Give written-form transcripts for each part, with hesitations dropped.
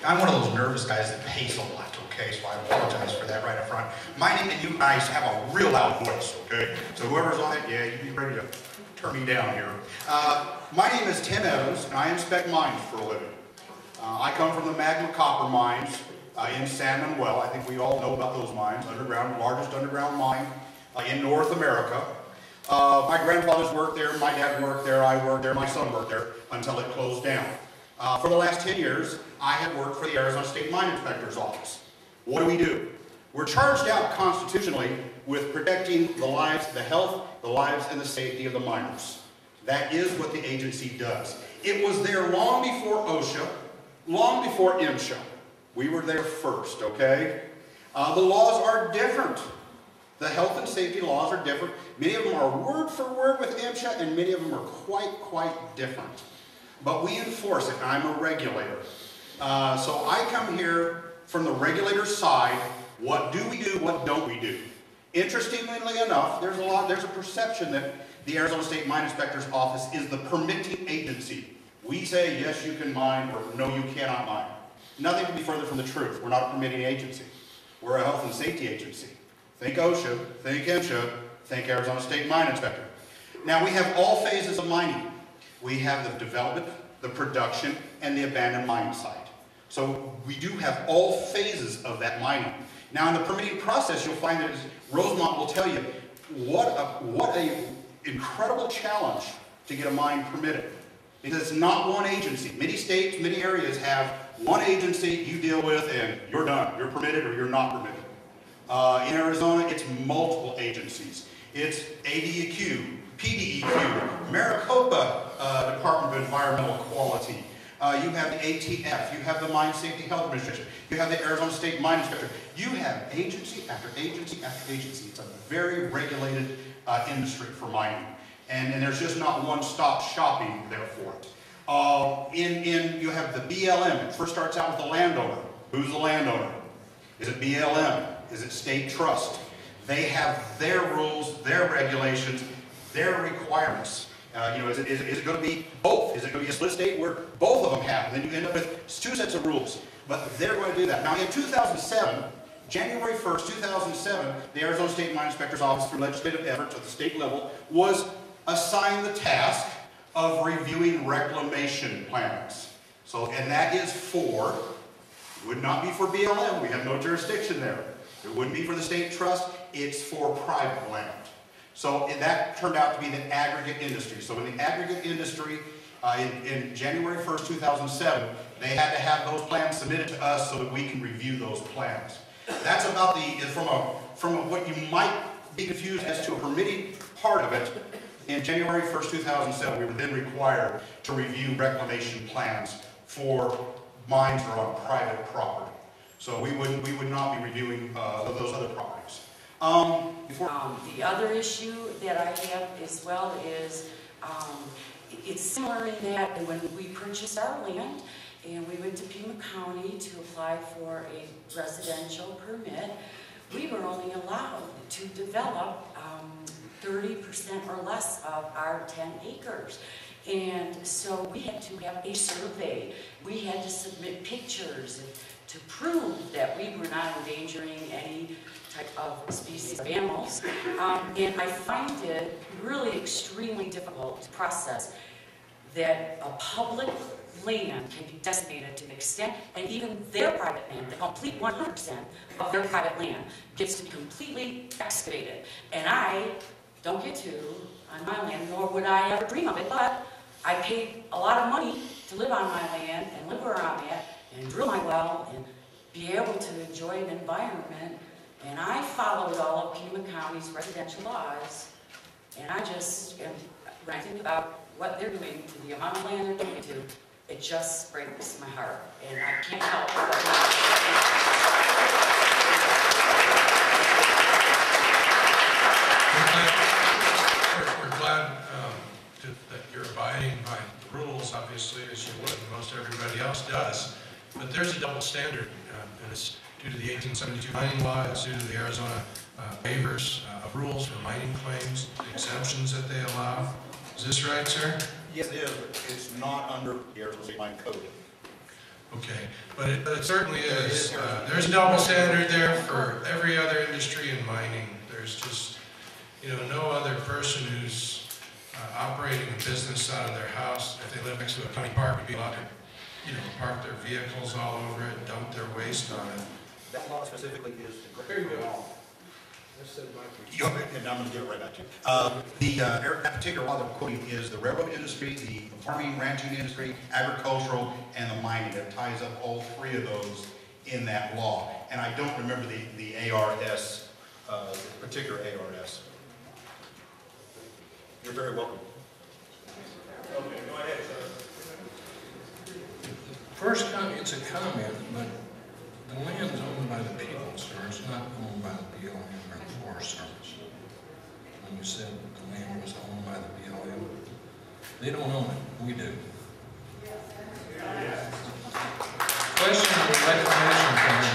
I'm one of those nervous guys that pace a lot, okay? So I apologize for that right up front. My name and you guys have a real loud voice, okay? So whoever's on it, yeah, you be ready to turn me down here. My name is Tim Evans, and I inspect mines for a living. I come from the Magma Copper mines in San Manuel. I think we all know about those mines, underground, largest underground mine in North America. My grandfathers worked there, my dad worked there, I worked there, my son worked there until it closed down. For the last 10 years, I have worked for the Arizona State Mine Inspector's Office. What do? We're charged out constitutionally with protecting the lives, the health, the lives, and the safety of the miners. That is what the agency does. It was there long before OSHA, long before MSHA. We were there first, okay? The laws are different. The health and safety laws are different. Many of them are word for word with MSHA, and many of them are quite different. But we enforce it, and I'm a regulator. So I come here from the regulator's side. What do we do, what don't we do? Interestingly enough, there's a perception that the Arizona State Mine Inspector's Office is the permitting agency. We say, yes, you can mine, or no, you cannot mine. Nothing could be further from the truth. We're not a permitting agency. We're a health and safety agency. Think OSHA, think MSHA, think Arizona State Mine Inspector. Now, we have all phases of mining. We have the development, the production, and the abandoned mine site. So we do have all phases of that mining. Now, in the permitting process, you'll find that Rosemont will tell you what a incredible challenge to get a mine permitted. Because it's not one agency. Many states, many areas have one agency you deal with and you're done. You're permitted or you're not permitted. In Arizona, it's multiple agencies. It's ADEQ, PDEQ, Maricopa Department of Environmental Quality. You have the ATF, you have the Mine Safety Health Administration, you have the Arizona State Mine Inspector. You have agency after agency after agency. It's a very regulated industry for mining. And there's just not one-stop shopping there for it. You have the BLM. It first starts out with the landowner. Who's the landowner? Is it BLM? Is it state trust? They have their rules, their regulations, their requirements. Is it going to be both? Is it going to be a split state where both of them have? And then you end up with two sets of rules. But they're going to do that. Now, in 2007, January 1st, 2007, the Arizona State Mine Inspector's Office, through legislative efforts at the state level, was assigned the task of reviewing reclamation plans. And that is would not be for BLM. We have no jurisdiction there. It wouldn't be for the state trust. It's for private land. So that turned out to be the aggregate industry. So in the aggregate industry, in January 1st, 2007, they had to have those plans submitted to us so that we can review those plans. That's about from what you might be confused as to a permitting part of it. In January 1st, 2007, we were then required to review reclamation plans for mines that are on private property. So we would not be reviewing those other properties. The other issue that I have as well is it's similar in that when we purchased our land and we went to Pima County to apply for a residential permit, we were only allowed to develop 30% or less of our 10 acres. And so we had to have a survey. We had to submit pictures to prove that we were not endangering any type of species of animals. And I find it really extremely difficult to process that a public land can be designated to an extent, and even their private land, the complete 100% of their private land, gets to be completely excavated. And I don't get to on my land, nor would I ever dream of it, but I paid a lot of money to live on my land and live where I'm at and drill my well and be able to enjoy an environment. And I followed all of Pima County's residential laws, and I just am ranting about what they're doing to the amount of land they're doing to. It just breaks my heart, and I can't help but We're glad that you're abiding by the rules, obviously, as you would, and most everybody else does. But there's a double standard, and it's due to the 1872 mining law, it's due to the Arizona waivers of rules for mining claims, the exemptions that they allow. Is this right, sir? Yes, it is, but it's not under the Arizona State Mine Code. Okay, but it certainly is. There's a double standard there for every other industry in mining. There's just, no other person who's operating a business out of their house, if they live next to a county park, would be allowed to, park their vehicles all over it, dump their waste on it. That law specifically is the There you go. law. And I'm going to get it right back to you. That particular law that I'm quoting is the railroad industry, the farming, ranching industry, agricultural, and the mining. It ties up all three of those in that law. And I don't remember the ARS, the particular ARS. You're very welcome. Okay, go ahead, sir. First, it's a comment, but the land is owned by the people, sir. It's not owned by the BLM or the Forest Service. When you said the land was owned by the BLM, they don't own it. We do. Question on the reclamation plan.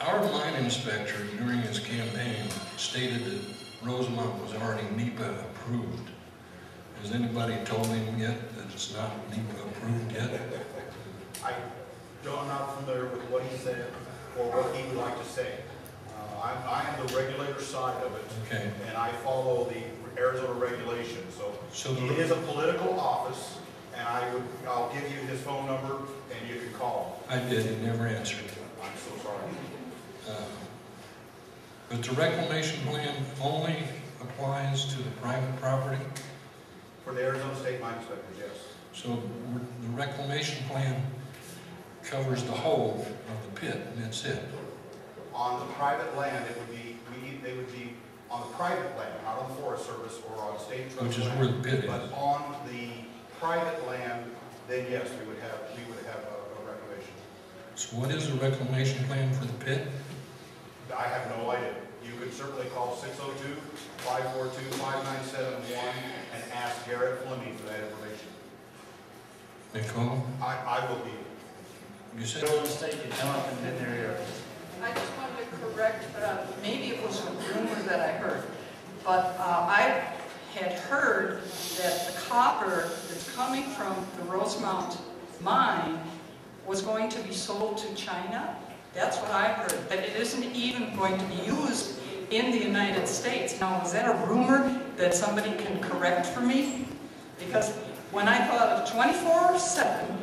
Our mine inspector, during his campaign, stated that Rosemont was already NEPA approved. Has anybody told him yet that it's not NEPA approved yet? I'm not familiar with what he said or what he would like to say. I am the regulator side of it, Okay. and I follow the Arizona regulations. So So it is a political office, and I'll give you his phone number, and you can call him. I did, he never answered. I'm so sorry. But the reclamation plan only applies to the private property? For the Arizona State Mine Inspectors, yes. So the reclamation plan covers the whole of the pit, and that's it? On the private land, it would be, they would be on the private land, not on the Forest Service or on state trust land. Which is where the pit But is. on the private land, then yes, we would have a reclamation. So what is the reclamation plan for the pit? I have no idea. You could certainly call 602-542-5971 and ask Garrett Fleming for that information. Nicole, I will be. you said? Bill and State, you come up and then there. I just wanted to correct, maybe it was a rumor that I heard, but I had heard that the copper that's coming from the Rosemont mine was going to be sold to China. That's what I heard, that it isn't even going to be used in the United States. Now, is that a rumor that somebody can correct for me? Because when I thought of 24/7,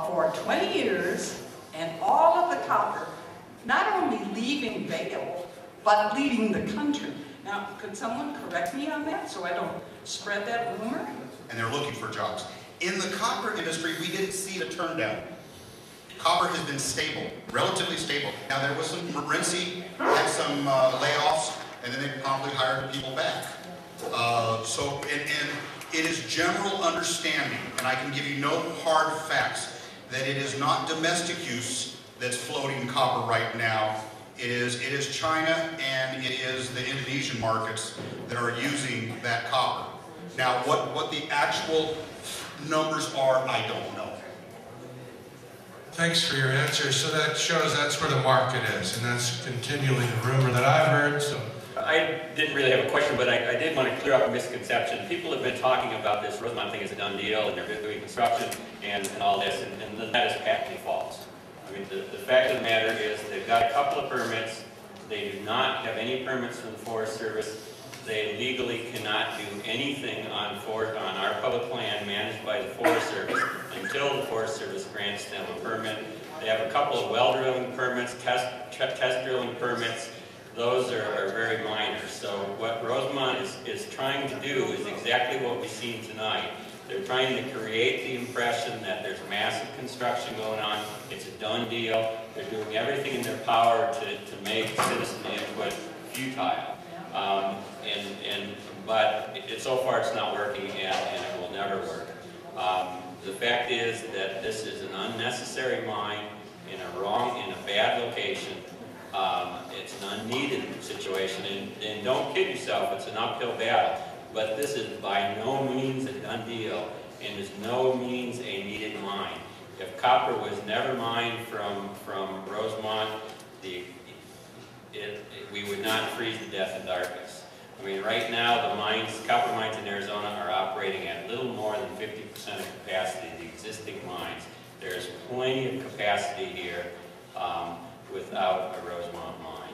for 20 years, and all of the copper, not only leaving Vail, but leaving the country. Now, could someone correct me on that so I don't spread that rumor? And they're looking for jobs. In the copper industry, we didn't see the turn down. Copper has been stable, relatively stable. Now, there was some, Morenci had some layoffs, and then they promptly hired the people back. And it is general understanding, and I can give you no hard facts, that it is not domestic use that's floating copper right now. It is China and it is the Indonesian markets that are using that copper. Now, what the actual numbers are, I don't know. Thanks for your answer. So that shows that's where the market is, and that's continually the rumor that I've heard. So I didn't really have a question, but I did want to clear up a misconception. People have been talking about this Rosemont thing as a done deal, and they're doing construction and all this, and that is patently false. I mean, the fact of the matter is they've got a couple of permits. They do not have any permits from the Forest Service. They legally cannot do anything on our public land managed by the Forest Service until the Forest Service grants them a permit. They have a couple of well drilling permits, test drilling permits. Those are very minor. So what Rosemont is trying to do is exactly what we've seen tonight. They're trying to create the impression that there's massive construction going on. It's a done deal. They're doing everything in their power to make citizen input futile. But so far it's not working, and it will never work. The fact is that this is an unnecessary mine in a bad location. It's an unneeded situation, and don't kid yourself, it's an uphill battle. But this is by no means a done deal, and is no means a needed mine. If copper was never mined from Rosemont, we would not freeze to death in darkness. I mean, right now the copper mines in Arizona are operating at little more than 50% of capacity. There's plenty of capacity here without a Rosemont mine.